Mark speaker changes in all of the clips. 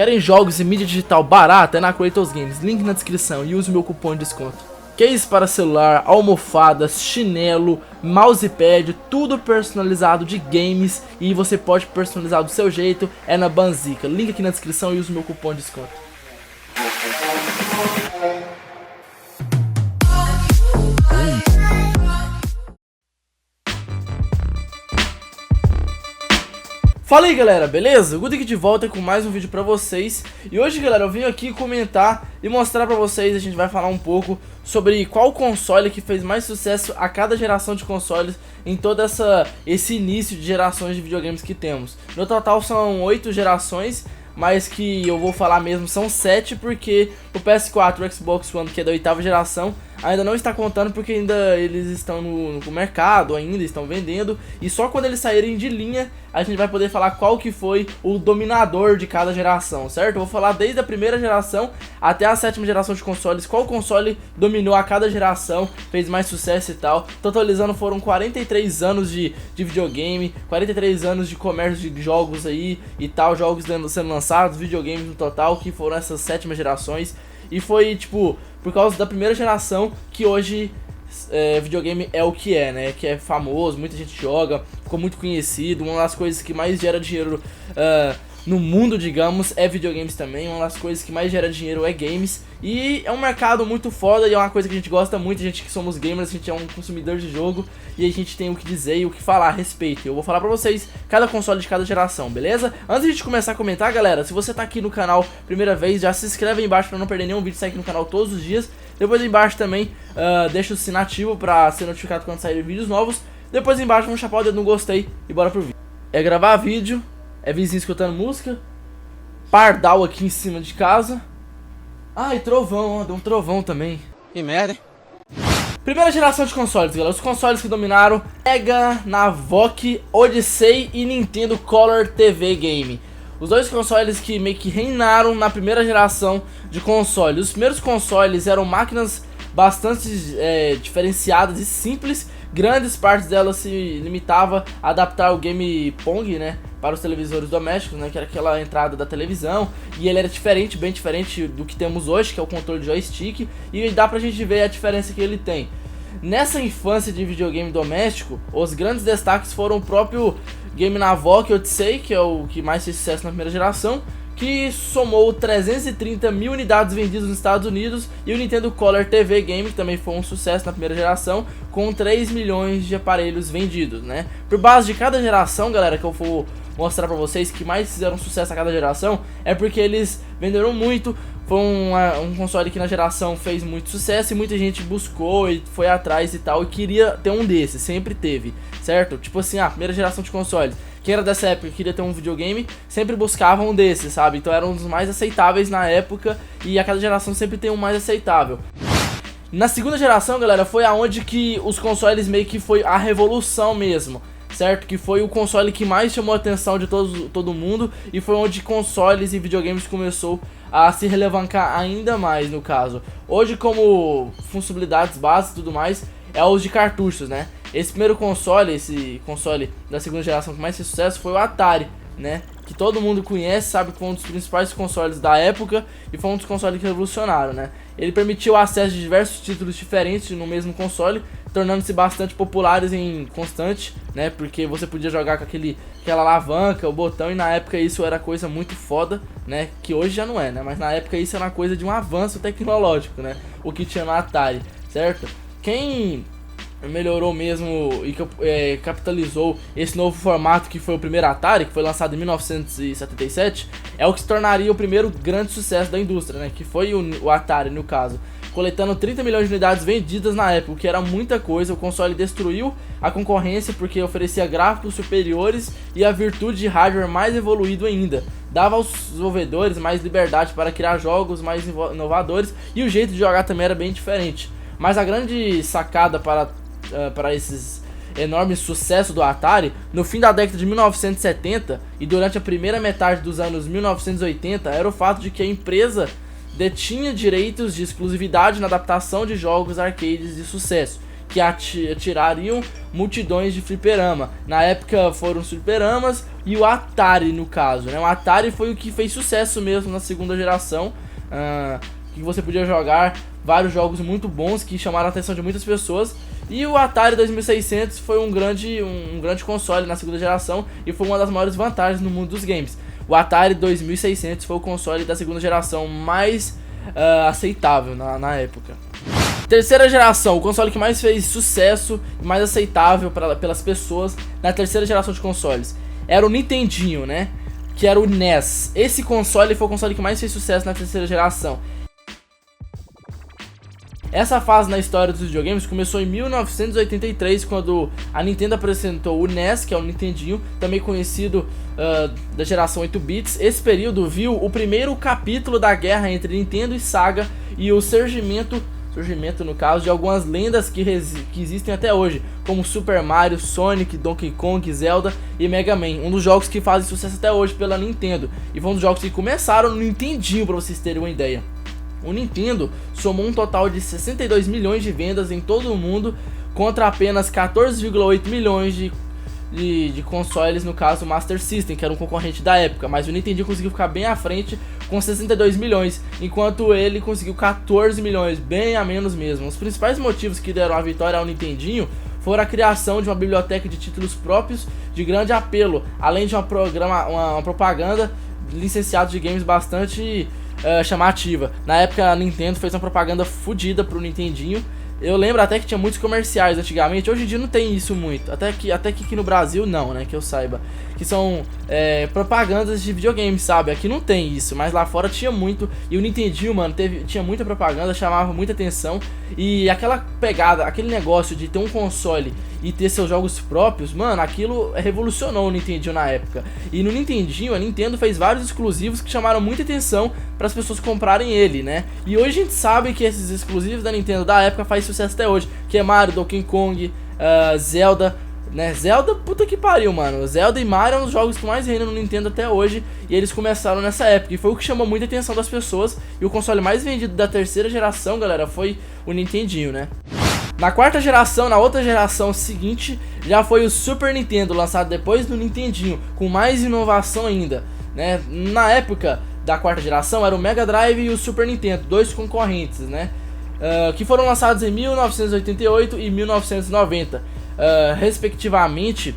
Speaker 1: Querem jogos e mídia digital barata? É na Kratos Games, link na descrição e use o meu cupom de desconto. Case para celular, almofadas, chinelo, mousepad, tudo personalizado de games e você pode personalizar do seu jeito, é na Banzica. Link aqui na descrição e use o meu cupom de desconto. Fala aí galera, beleza? O Guto aqui de volta com mais um vídeo pra vocês. E hoje galera, eu vim aqui comentar e mostrar pra vocês, a gente vai falar um pouco sobre qual console que fez mais sucesso a cada geração de consoles em todo esse início de gerações de videogames que temos. No total são 8 gerações, mas que eu vou falar mesmo são 7 porque o PS4 e o Xbox One, que é da 8ª geração, ainda não está contando porque ainda eles estão no mercado, ainda estão vendendo, e só quando eles saírem de linha a gente vai poder falar qual que foi o dominador de cada geração, certo? Eu vou falar desde a primeira geração até a 7ª geração de consoles, qual console dominou a cada geração, fez mais sucesso e tal. Totalizando foram 43 anos de videogame, 43 anos de comércio de jogos aí e tal, jogos sendo lançados, videogames no total, que foram essas 7ª gerações. E foi tipo, por causa da primeira geração que hoje videogame é o que é, né? Que é famoso, muita gente joga, ficou muito conhecido. Uma das coisas que mais gera dinheiro no mundo, digamos, é videogames também. Uma das coisas que mais gera dinheiro é games. E é um mercado muito foda e é uma coisa que a gente gosta muito. A gente que somos gamers, a gente é um consumidor de jogo e a gente tem o que dizer e o que falar a respeito. Eu vou falar pra vocês cada console de cada geração, beleza? Antes de a gente começar a comentar, galera, se você tá aqui no canal primeira vez, já se inscreve aí embaixo pra não perder nenhum vídeo, sai aqui no canal todos os dias. Depois aí embaixo também deixa o sininho ativo pra ser notificado quando saírem vídeos novos. Depois aí embaixo vamos chapar o dedo no gostei e bora pro vídeo. É gravar vídeo, é vizinho escutando música, pardal aqui em cima de casa. Ah, e trovão, ó, deu um trovão também.
Speaker 2: Que merda, hein?
Speaker 1: Primeira geração de consoles, galera. Os consoles que dominaram: Sega, Navoc, Odyssey e Nintendo Color TV Game. Os dois consoles que meio que reinaram na primeira geração de consoles. Os primeiros consoles eram máquinas bastante diferenciadas e simples. Grandes partes delas se limitava a adaptar o Game Pong, né, para os televisores domésticos, né, que era aquela entrada da televisão. E ele era diferente, bem diferente do que temos hoje, que é o controle de joystick. E dá pra gente ver a diferença que ele tem. Nessa infância de videogame doméstico, os grandes destaques foram o próprio Game Navoc Odyssey, que é o que mais fez sucesso na primeira geração, que somou 330 mil unidades vendidas nos Estados Unidos, e o Nintendo Color TV Game, que também foi um sucesso na primeira geração, com 3 milhões de aparelhos vendidos, né? Por base de cada geração, galera, que eu vou mostrar pra vocês que mais fizeram sucesso a cada geração, é porque eles venderam muito. Foi um console que na geração fez muito sucesso e muita gente buscou e foi atrás e tal, e queria ter um desses, sempre teve, certo? Tipo assim, a primeira geração de consoles, quem era dessa época e queria ter um videogame, sempre buscava um desses, sabe? Então era um dos mais aceitáveis na época e a cada geração sempre tem um mais aceitável. Na segunda geração, galera, foi aonde que os consoles meio que foi a revolução mesmo, certo? Que foi o console que mais chamou a atenção de todo mundo e foi onde consoles e videogames começou a se relevantar ainda mais, no caso. Hoje, como funcionalidades básicas e tudo mais, é os de cartuchos, né? Esse primeiro console, esse console da segunda geração que mais fez sucesso foi o Atari, né? Que todo mundo conhece, sabe que foi um dos principais consoles da época e foi um dos consoles que revolucionaram, né? Ele permitiu o acesso de diversos títulos diferentes no mesmo console, tornando-se bastante populares em constante, né? Porque você podia jogar com aquela alavanca, o botão, e na época isso era coisa muito foda, né? Que hoje já não é, né? Mas na época isso era uma coisa de um avanço tecnológico, né? O que tinha no Atari, certo? Quem melhorou mesmo e capitalizou esse novo formato que foi o primeiro Atari, que foi lançado em 1977, é o que se tornaria o primeiro grande sucesso da indústria, né? Que foi o Atari, no caso, coletando 30 milhões de unidades vendidas na época, o que era muita coisa. O console destruiu a concorrência porque oferecia gráficos superiores e a virtude de hardware mais evoluído ainda. Dava aos desenvolvedores mais liberdade para criar jogos mais inovadores e o jeito de jogar também era bem diferente. Mas a grande sacada para esses enorme sucesso do Atari, no fim da década de 1970 e durante a primeira metade dos anos 1980, era o fato de que a empresa detinha direitos de exclusividade na adaptação de jogos arcades de sucesso. que atirariam multidões de fliperama. Na época foram os fliperamas e o Atari, no caso, né? O Atari foi o que fez sucesso mesmo na segunda geração, que você podia jogar vários jogos muito bons que chamaram a atenção de muitas pessoas. E o Atari 2600 foi um grande console na segunda geração e foi uma das maiores vantagens no mundo dos games. O Atari 2600 foi o console da segunda geração mais aceitável na época. Terceira geração, o console que mais fez sucesso e mais aceitável pelas pessoas na terceira geração de consoles era o Nintendinho, né? Que era o NES. Esse console foi o console que mais fez sucesso na terceira geração. Essa fase na história dos videogames começou em 1983, quando a Nintendo apresentou o NES, que é o Nintendinho, também conhecido da geração 8 bits. Esse período viu o primeiro capítulo da guerra entre Nintendo e Sega e o surgimento no caso de algumas lendas que existem até hoje, como Super Mario, Sonic, Donkey Kong, Zelda e Mega Man, um dos jogos que fazem sucesso até hoje pela Nintendo, e foi um dos jogos que começaram no Nintendinho, pra vocês terem uma ideia. O Nintendo somou um total de 62 milhões de vendas em todo o mundo, contra apenas 14,8 milhões de consoles, no caso Master System, que era um concorrente da época, mas o Nintendo conseguiu ficar bem à frente com 62 milhões, enquanto ele conseguiu 14 milhões, bem a menos mesmo. Os principais motivos que deram a vitória ao Nintendinho foram a criação de uma biblioteca de títulos próprios de grande apelo, além de uma propaganda licenciada de games bastante chamativa. Na época a Nintendo fez uma propaganda fodida pro Nintendinho. Eu lembro até que tinha muitos comerciais antigamente. Hoje em dia não tem isso muito, até que aqui no Brasil não, né, que eu saiba, que são propagandas de videogame, sabe? Aqui não tem isso, mas lá fora tinha muito. E o Nintendinho, mano, tinha muita propaganda, chamava muita atenção. E aquela pegada, aquele negócio de ter um console e ter seus jogos próprios, mano, aquilo revolucionou o Nintendinho na época. E no Nintendinho, a Nintendo fez vários exclusivos que chamaram muita atenção para as pessoas comprarem ele, né? E hoje a gente sabe que esses exclusivos da Nintendo da época faz sucesso até hoje, que é Mario, Donkey Kong, Zelda, né? Zelda, puta que pariu, mano. Zelda e Mario são os jogos que mais reinam no Nintendo até hoje, e eles começaram nessa época, e foi o que chamou muita atenção das pessoas. E o console mais vendido da terceira geração, galera, foi o Nintendinho, né? Na quarta geração, na outra geração seguinte, já foi o Super Nintendo, lançado depois do Nintendinho, com mais inovação ainda, né? Na época da quarta geração era o Mega Drive e o Super Nintendo, dois concorrentes, né? Que foram lançados em 1988 e 1990, respectivamente.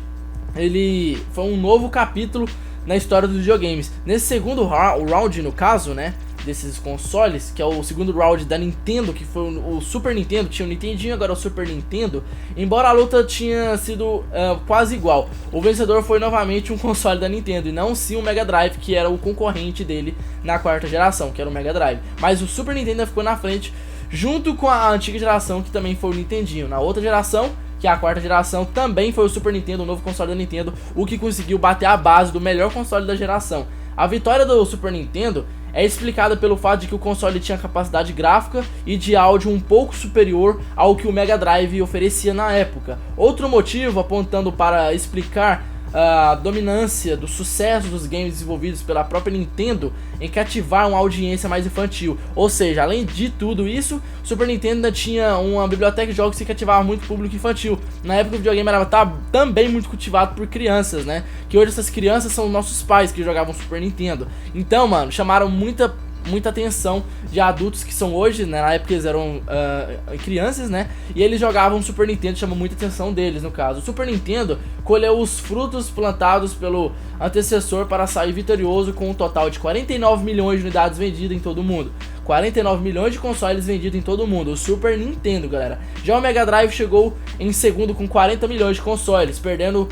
Speaker 1: Ele foi um novo capítulo na história dos videogames. Nesse segundo round, no caso, né, desses consoles, que é o segundo round da Nintendo, que foi o Super Nintendo, tinha o Nintendinho, agora o Super Nintendo. Embora a luta tinha sido quase igual, o vencedor foi novamente um console da Nintendo, e não sim o Mega Drive, que era o concorrente dele na quarta geração, que era o Mega Drive. Mas o Super Nintendo ficou na frente, junto com a antiga geração, que também foi o Nintendinho. Na outra geração, que é a quarta geração, também foi o Super Nintendo, o novo console da Nintendo, o que conseguiu bater a base do melhor console da geração. A vitória do Super Nintendo é explicada pelo fato de que o console tinha capacidade gráfica e de áudio um pouco superior ao que o Mega Drive oferecia na época. Outro motivo apontando para explicar a dominância do sucesso dos games desenvolvidos pela própria Nintendo em cativar uma audiência mais infantil. Ou seja, além de tudo isso, o Super Nintendo ainda tinha uma biblioteca de jogos que cativava muito público infantil. Na época o videogame era também muito cultivado por crianças, né? Que hoje essas crianças são nossos pais que jogavam Super Nintendo. Então, mano, chamaram muita atenção de adultos que são hoje, né, na época eles eram crianças, né, e eles jogavam Super Nintendo, chamou muita atenção deles, no caso. O Super Nintendo colheu os frutos plantados pelo antecessor para sair vitorioso com um total de 49 milhões de unidades vendidas em todo o mundo. 49 milhões de consoles vendidos em todo o mundo, o Super Nintendo, galera. Já o Mega Drive chegou em segundo com 40 milhões de consoles, perdendo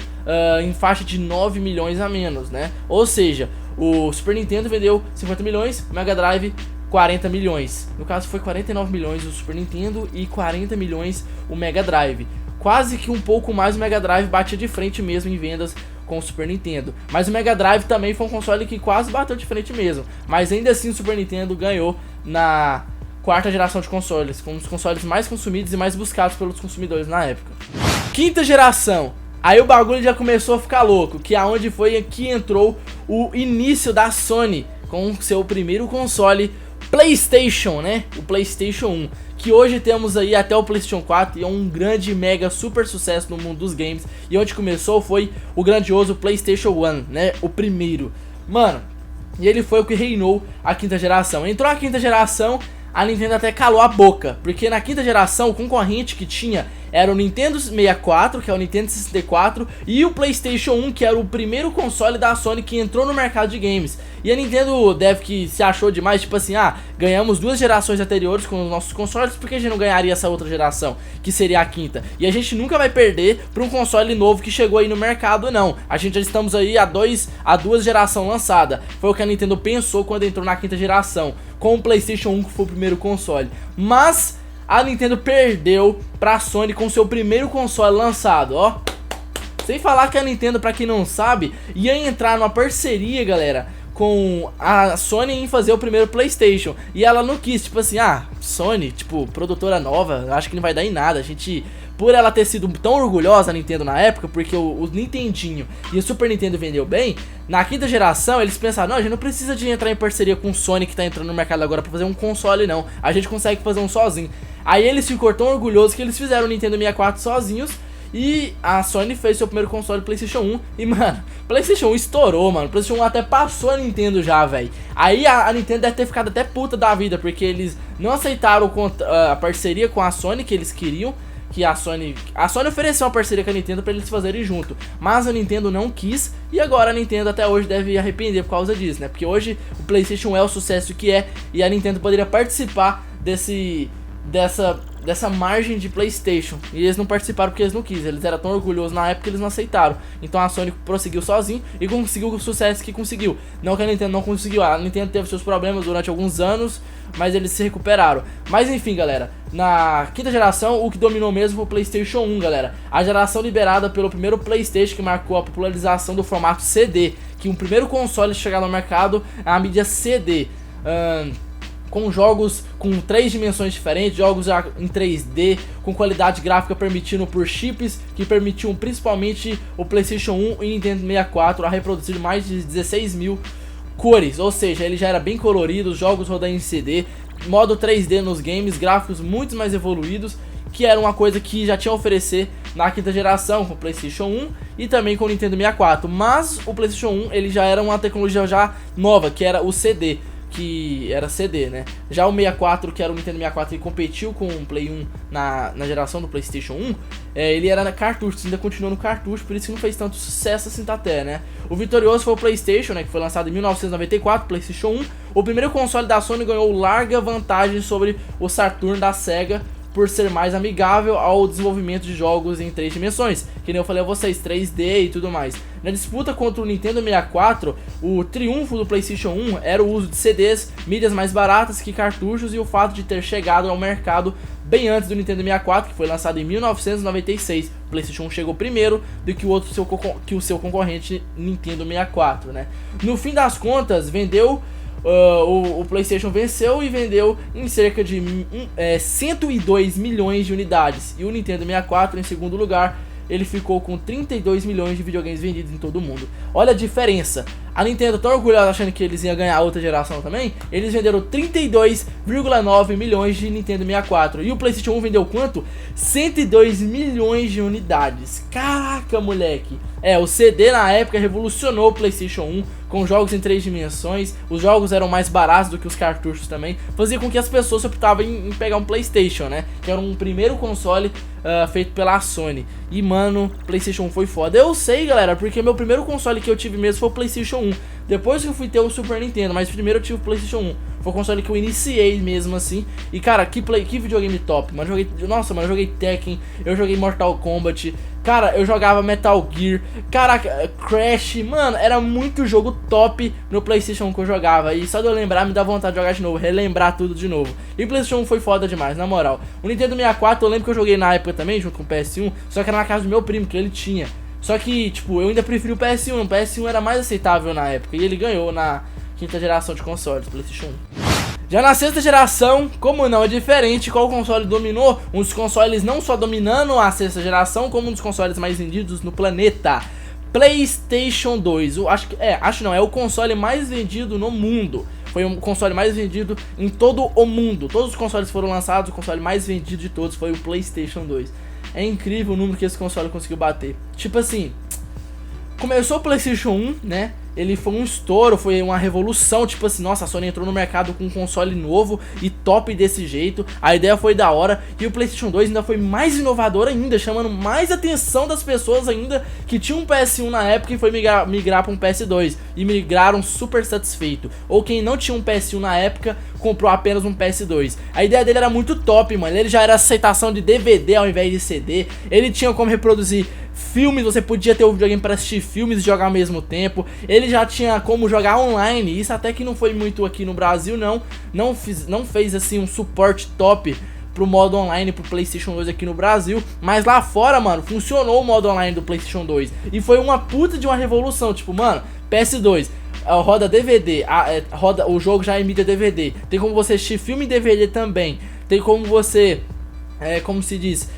Speaker 1: em faixa de 9 milhões a menos, né, ou seja, o Super Nintendo vendeu 50 milhões, o Mega Drive 40 milhões. No caso foi 49 milhões o Super Nintendo e 40 milhões o Mega Drive. Quase que um pouco mais o Mega Drive batia de frente mesmo em vendas com o Super Nintendo. Mas o Mega Drive também foi um console que quase bateu de frente mesmo. Mas ainda assim o Super Nintendo ganhou na quarta geração de consoles, com os consoles mais consumidos e mais buscados pelos consumidores na época. Quinta geração. Aí o bagulho já começou a ficar louco, que é onde foi que entrou o início da Sony com seu primeiro console, PlayStation, né? O PlayStation 1, que hoje temos aí até o PlayStation 4 e é um grande, mega, super sucesso no mundo dos games. E onde começou foi o grandioso PlayStation 1, né? O primeiro. Mano, e ele foi o que reinou a quinta geração. Entrou a quinta geração, a Nintendo até calou a boca, porque na quinta geração o concorrente que tinha era o Nintendo 64, que é o Nintendo 64, e o PlayStation 1, que era o primeiro console da Sony que entrou no mercado de games. E a Nintendo deve que se achou demais, tipo assim, ganhamos 2 gerações anteriores com os nossos consoles, por que a gente não ganharia essa outra geração, que seria a quinta? E a gente nunca vai perder para um console novo que chegou aí no mercado, não. A gente já estamos aí a duas gerações lançada. Foi o que a Nintendo pensou quando entrou na quinta geração, com o PlayStation 1, que foi o primeiro console. Mas a Nintendo perdeu pra Sony com seu primeiro console lançado, ó. Sem falar que a Nintendo, pra quem não sabe, ia entrar numa parceria, galera, com a Sony em fazer o primeiro PlayStation. E ela não quis, tipo assim, Sony, tipo, produtora nova, acho que não vai dar em nada. A gente, por ela ter sido tão orgulhosa, a Nintendo na época, porque o Nintendinho e o Super Nintendo vendeu bem, na quinta geração eles pensaram, não, a gente não precisa de entrar em parceria com o Sony que tá entrando no mercado agora pra fazer um console, não. A gente consegue fazer um sozinho. Aí eles ficou tão orgulhosos que eles fizeram o Nintendo 64 sozinhos. E a Sony fez seu primeiro console, PlayStation 1. E, mano, PlayStation 1 estourou, mano. PlayStation 1 até passou a Nintendo já, velho. Aí a Nintendo deve ter ficado até puta da vida, porque eles não aceitaram a parceria com a Sony que eles queriam. Que a Sony ofereceu uma parceria com a Nintendo pra eles fazerem junto, mas a Nintendo não quis. E agora a Nintendo até hoje deve arrepender por causa disso, né? Porque hoje o PlayStation é o sucesso que é, e a Nintendo poderia participar dessa margem de PlayStation, e eles não participaram porque eles não quis. Eles eram tão orgulhosos na época que eles não aceitaram. Então a Sony prosseguiu sozinho e conseguiu o sucesso que conseguiu. Não que a Nintendo não conseguiu, a Nintendo teve seus problemas durante alguns anos, mas eles se recuperaram. Mas enfim, galera, na quinta geração o que dominou mesmo foi o PlayStation 1, galera. A geração liberada pelo primeiro PlayStation, que marcou a popularização do formato CD, que um primeiro console chegar no mercado é a mídia CD, com jogos com 3 dimensões diferentes, jogos em 3D, com qualidade gráfica permitindo por chips, que permitiam principalmente o PlayStation 1 e Nintendo 64 a reproduzir mais de 16 mil cores, ou seja, ele já era bem colorido, os jogos rodando em CD, modo 3D nos games, gráficos muito mais evoluídos, que era uma coisa que já tinha a oferecer na quinta geração com o PlayStation 1 e também com o Nintendo 64, mas o PlayStation 1 ele já era uma tecnologia já nova, que era o CD, que era CD, né? Já o 64, que era o Nintendo 64, que competiu com o Play 1 na geração do PlayStation 1, ele era na cartucho, ainda continuou no cartucho, por isso que não fez tanto sucesso assim até, né? O vitorioso foi o PlayStation, né, que foi lançado em 1994, PlayStation 1. O primeiro console da Sony ganhou larga vantagem sobre o Saturn da Sega, por ser mais amigável ao desenvolvimento de jogos em 3 dimensões, que nem eu falei a vocês, 3D e tudo mais. Na disputa contra o Nintendo 64, o triunfo do PlayStation 1 era o uso de CDs, mídias mais baratas que cartuchos, e o fato de ter chegado ao mercado bem antes do Nintendo 64, que foi lançado em 1996. O PlayStation 1 chegou primeiro do que o seu concorrente Nintendo 64, né? No fim das contas, o PlayStation venceu e vendeu em cerca de 102 milhões de unidades. E o Nintendo 64, em segundo lugar, ele ficou com 32 milhões de videogames vendidos em todo o mundo. Olha a diferença. A Nintendo, tão orgulhosa achando que eles iam ganhar outra geração também, eles venderam 32,9 milhões de Nintendo 64. E o PlayStation 1 vendeu quanto? 102 milhões de unidades. Caraca, moleque. O CD na época revolucionou o PlayStation 1 com jogos em 3 dimensões. Os jogos eram mais baratos do que os cartuchos também. Fazia com que as pessoas optavam em pegar um PlayStation, né? Que era um primeiro console feito pela Sony. E, mano, PlayStation 1 foi foda. Eu sei, galera, porque meu primeiro console que eu tive mesmo foi o PlayStation 1. Depois que eu fui ter o Super Nintendo, mas primeiro eu tive o PlayStation 1. Foi o console que eu iniciei mesmo assim. E, cara, que videogame top, mano. Nossa, mano, eu joguei Tekken, eu joguei Mortal Kombat. Cara, eu jogava Metal Gear. Caraca, Crash. Mano, era muito jogo top no PlayStation 1 que eu jogava. E só de eu lembrar me dá vontade de jogar de novo, relembrar tudo de novo. E o PlayStation 1 foi foda demais, na moral. O Nintendo 64 eu lembro que eu joguei na época também, junto com o PS1. Só que era na casa do meu primo, que ele tinha. Só que, tipo, eu ainda preferi o PS1. O PS1 era mais aceitável na época. E ele ganhou na quinta geração de consoles, PlayStation 1. Já na sexta geração, como não é diferente, qual console dominou? Um dos consoles não só dominando a sexta geração, como um dos consoles mais vendidos no planeta. PlayStation 2, é o console mais vendido no mundo. foi o console mais vendido em todo o mundo. Todos os consoles foram lançados, o console mais vendido de todos foi o PlayStation 2. É incrível o número que esse console conseguiu bater. Tipo assim, começou o PlayStation 1, né? Ele foi um estouro, foi uma revolução, tipo assim, nossa, a Sony entrou no mercado com um console novo e top desse jeito, a ideia foi da hora, e o PlayStation 2 ainda foi mais inovador ainda, chamando mais atenção das pessoas ainda que tinham um PS1 na época e foi migrar para um PS2, e migraram super satisfeito, ou quem não tinha um PS1 na época, comprou apenas um PS2. A ideia dele era muito top, mano, ele já era aceitação de DVD ao invés de CD, ele tinha como reproduzir filmes, você podia ter o videogame para assistir filmes e jogar ao mesmo tempo. Ele já tinha como jogar online, isso até que não foi muito aqui no Brasil, não fez assim um suporte top pro modo online pro PlayStation 2 aqui no Brasil, mas lá fora, mano, funcionou o modo online do PlayStation 2 e foi uma puta de uma revolução, tipo, mano, PS2 roda DVD, roda o jogo já em mídia DVD, tem como você assistir filme em DVD também, tem como você, como se diz,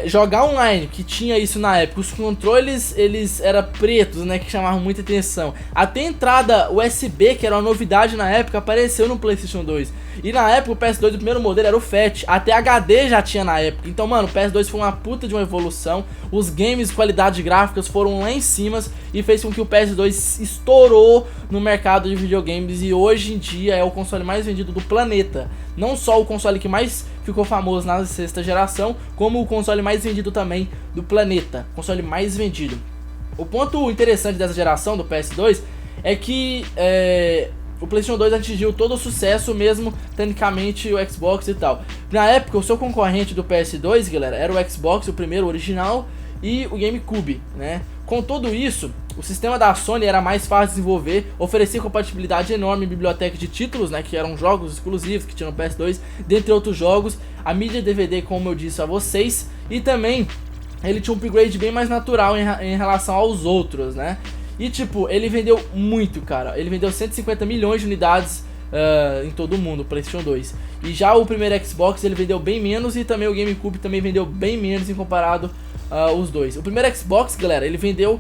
Speaker 1: jogar online, que tinha isso na época. Os controles, eles eram pretos, né, que chamavam muita atenção. Até a entrada USB, que era uma novidade na época, apareceu no PlayStation 2. E na época o PS2, o primeiro modelo era o FAT, até HD já tinha na época. Então, mano, o PS2 foi uma puta de uma evolução. Os games, qualidade gráficas foram lá em cima e fez com que o PS2 estourou no mercado de videogames. E hoje em dia é o console mais vendido do planeta. Não só o console que mais ficou famoso na sexta geração, como o console mais vendido também do planeta. Console mais vendido. O ponto interessante dessa geração do PS2 é que o PlayStation 2 atingiu todo o sucesso, mesmo tecnicamente o Xbox e tal. Na época, o seu concorrente do PS2, galera, era o Xbox, o primeiro original, e o GameCube, né? Com tudo isso, o sistema da Sony era mais fácil de desenvolver, oferecia compatibilidade enorme em biblioteca de títulos, né, que eram jogos exclusivos que tinham no PS2, dentre outros jogos, a mídia DVD, como eu disse a vocês, e também ele tinha um upgrade bem mais natural em relação aos outros, né? E tipo, ele vendeu muito, cara, ele vendeu 150 milhões de unidades em todo o mundo, o PlayStation 2. E já o primeiro Xbox ele vendeu bem menos, e também o GameCube também vendeu bem menos em comparado os dois. O primeiro Xbox, galera, ele vendeu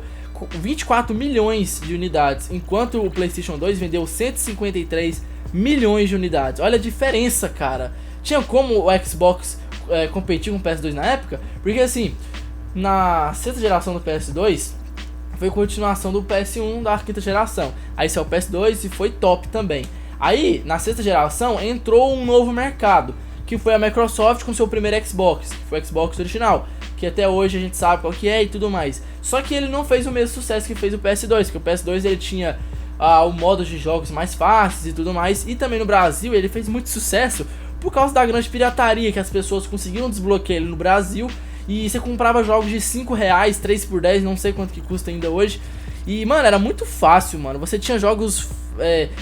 Speaker 1: 24 milhões de unidades, enquanto o PlayStation 2 vendeu 153 milhões de unidades. Olha a diferença, cara. Tinha como o Xbox competir com o PS2 na época? Porque assim, na sexta geração do PS2 foi continuação do PS1 da quinta geração. Aí saiu o PS2 e foi top também. Aí, na sexta geração, entrou um novo mercado, que foi a Microsoft com seu primeiro Xbox, que foi o Xbox original, que até hoje a gente sabe qual que é e tudo mais. Só que ele não fez o mesmo sucesso que fez o PS2, porque o PS2 ele tinha o modo de jogos mais fáceis e tudo mais, e também no Brasil ele fez muito sucesso por causa da grande pirataria, que as pessoas conseguiram desbloquear ele no Brasil, e você comprava jogos de 5 reais, 3 por 10, não sei quanto que custa ainda hoje. E, mano, era muito fácil, mano. Você tinha jogos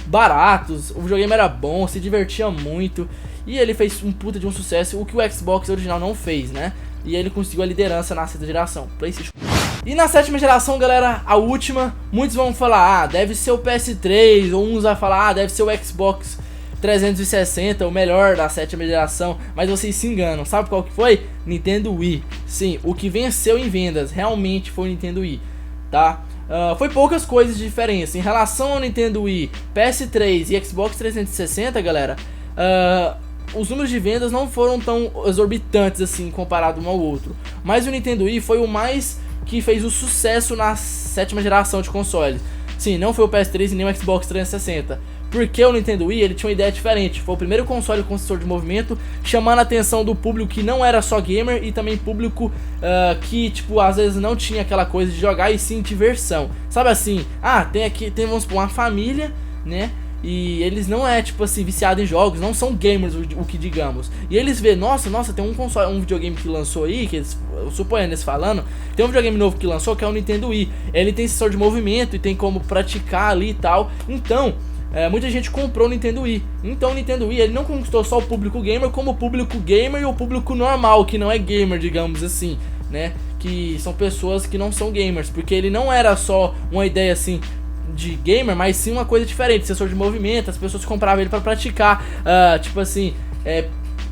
Speaker 1: baratos, o videogame era bom, se divertia muito. E ele fez um puta de um sucesso, o que o Xbox original não fez, né? E ele conseguiu a liderança na sexta geração, PlayStation. E na sétima geração, galera, a última, muitos vão falar, deve ser o PS3, ou uns vão falar, deve ser o Xbox 360, o melhor da sétima geração, mas vocês se enganam. Sabe qual que foi? Nintendo Wii. Sim, o que venceu em vendas realmente foi o Nintendo Wii, tá? Foi poucas coisas de diferença. Em relação ao Nintendo Wii, PS3 e Xbox 360, galera, os números de vendas não foram tão exorbitantes assim comparado um ao outro. Mas o Nintendo Wii foi o mais que fez o sucesso na sétima geração de consoles. Sim, não foi o PS3 e nem o Xbox 360. Porque o Nintendo Wii ele tinha uma ideia diferente. Foi o primeiro console com sensor de movimento, chamando a atenção do público que não era só gamer, e também público que, tipo, às vezes não tinha aquela coisa de jogar e sim diversão. Sabe assim, tem vamos supor, uma família, né? E eles não tipo assim, viciados em jogos, não são gamers o que digamos. E eles vê, nossa, tem um console, um videogame que lançou aí, que eles, suponhando eles falando, tem um videogame novo que lançou que é o Nintendo Wii. Ele tem sensor de movimento e tem como praticar ali e tal. Então, muita gente comprou o Nintendo Wii. Então o Nintendo Wii ele não conquistou só o público gamer, como o público gamer e o público normal, que não é gamer, digamos assim, né? Que são pessoas que não são gamers, porque ele não era só uma ideia assim de gamer, mas sim uma coisa diferente, sensor de movimento. As pessoas compravam ele para praticar, tipo assim,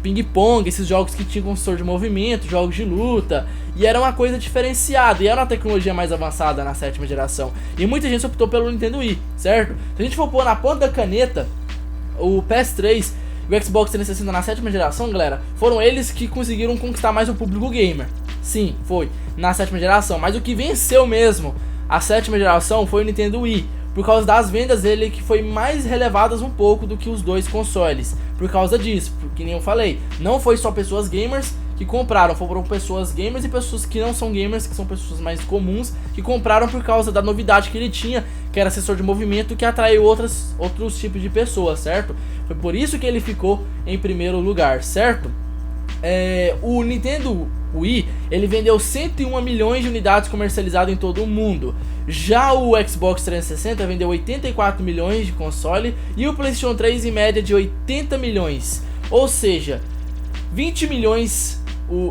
Speaker 1: ping-pong, esses jogos que tinham sensor de movimento, jogos de luta, e era uma coisa diferenciada, e era uma tecnologia mais avançada na sétima geração, e muita gente optou pelo Nintendo Wii, certo? Se a gente for pôr na ponta da caneta o PS3 e o Xbox 360 na 7ª geração, galera, foram eles que conseguiram conquistar mais o público gamer. Sim, foi na 7ª geração, mas o que venceu mesmo a 7ª geração foi o Nintendo Wii, por causa das vendas dele, que foi mais relevadas um pouco do que os dois consoles. Por causa disso, porque nem eu falei, não foi só pessoas gamers que compraram, foram pessoas gamers e pessoas que não são gamers, que são pessoas mais comuns, que compraram por causa da novidade que ele tinha, que era sensor de movimento, que atraiu outros tipos de pessoas, certo? Foi por isso que ele ficou em primeiro lugar, certo? O Nintendo Wii, ele vendeu 101 milhões de unidades comercializadas em todo o mundo. Já o Xbox 360 vendeu 84 milhões de console e o PlayStation 3 em média de 80 milhões. Ou seja, 20 milhões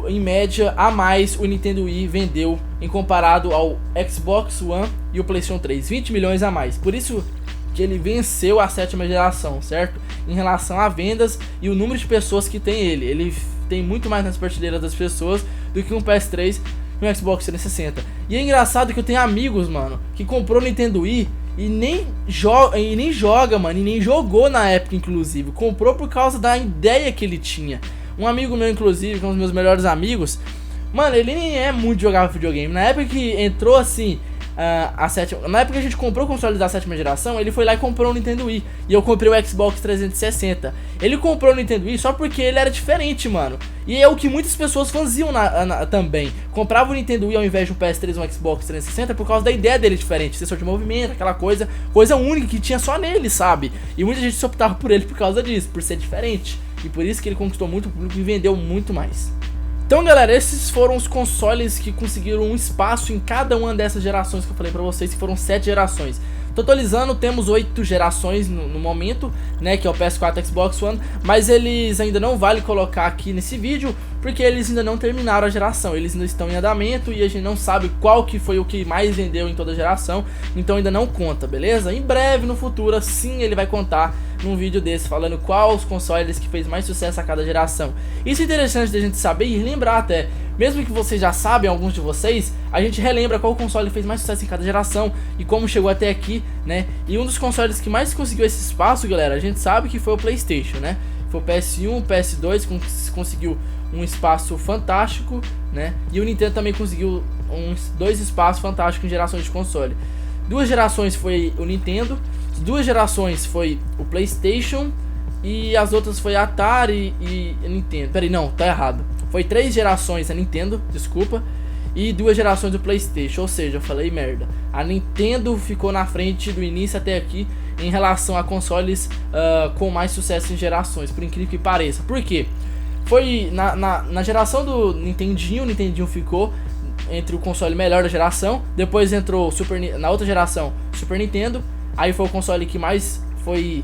Speaker 1: em média a mais o Nintendo Wii vendeu em comparado ao Xbox One e o PlayStation 3. 20 milhões a mais. Por isso que ele venceu a 7ª geração, certo? Em relação a vendas e o número de pessoas que tem ele. Ele tem muito mais nas prateleiras das pessoas do que um PS3 e um Xbox 360. E é engraçado que eu tenho amigos, mano, que comprou o Nintendo Wii e nem joga, mano, e nem jogou na época, inclusive. Comprou por causa da ideia que ele tinha. Um amigo meu, inclusive, que é um dos meus melhores amigos, mano, ele nem é muito de jogar videogame. Na época que entrou assim, na época que a gente comprou o console da 7ª geração, ele foi lá e comprou o Nintendo Wii. E eu comprei o Xbox 360. Ele comprou o Nintendo Wii só porque ele era diferente, mano. E é o que muitas pessoas faziam também. Comprava o Nintendo Wii ao invés de um PS3 ou um Xbox 360 por causa da ideia dele diferente. Sensor de movimento, aquela coisa única que tinha só nele, sabe? E muita gente se optava por ele por causa disso, por ser diferente. E por isso que ele conquistou muito público e vendeu muito mais. Então, galera, esses foram os consoles que conseguiram um espaço em cada uma dessas gerações que eu falei pra vocês, que foram 7 gerações. Totalizando, temos 8 gerações no momento, né, que é o PS4 e Xbox One, mas eles ainda não vale colocar aqui nesse vídeo, porque eles ainda não terminaram a geração, eles ainda estão em andamento e a gente não sabe qual que foi o que mais vendeu em toda a geração, então ainda não conta, beleza? Em breve, no futuro, assim ele vai contar num vídeo desse, falando qual os consoles que fez mais sucesso a cada geração. Isso é interessante da gente saber e lembrar até, mesmo que vocês já sabem, alguns de vocês, a gente relembra qual console fez mais sucesso em cada geração e como chegou até aqui, né? E um dos consoles que mais conseguiu esse espaço, galera, a gente sabe que foi o PlayStation, né? Foi o PS1, o PS2 conseguiu um espaço fantástico, né? E o Nintendo também conseguiu dois espaços fantásticos em gerações de console. 2 gerações foi o Nintendo, 2 gerações foi o PlayStation e as outras foi a Atari e a Nintendo. Peraí, não, tá errado. Foi 3 gerações a Nintendo, desculpa, e 2 gerações do PlayStation, ou seja, eu falei merda. A Nintendo ficou na frente do início até aqui em relação a consoles com mais sucesso em gerações, por incrível que pareça. Por quê? Foi na geração do Nintendinho, o Nintendinho ficou entre o console melhor da geração, depois entrou na outra geração Super Nintendo, aí foi o console que mais foi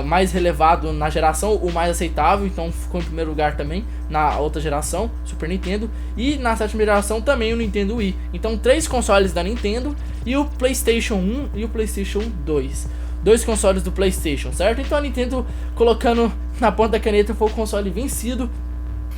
Speaker 1: mais relevado na geração, o mais aceitável, então ficou em primeiro lugar também na outra geração, Super Nintendo, e na 7ª geração também o Nintendo Wii. Então 3 consoles da Nintendo e o PlayStation 1 e o PlayStation 2. 2 consoles do PlayStation, certo? Então a Nintendo, colocando na ponta da caneta, foi o console vencido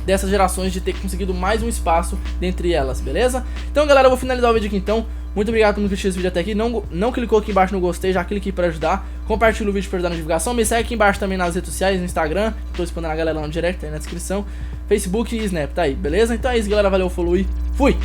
Speaker 1: dessas gerações, de ter conseguido mais um espaço dentre elas, beleza? Então, galera, eu vou finalizar o vídeo aqui então. Muito obrigado por assistir esse vídeo até aqui. Não clicou aqui embaixo no gostei, já clique para ajudar. Compartilha o vídeo para ajudar na divulgação. Me segue aqui embaixo também nas redes sociais, no Instagram. Tô respondendo a galera lá no direct, aí na descrição. Facebook e Snap, tá aí, beleza? Então é isso, galera. Valeu, falou e fui!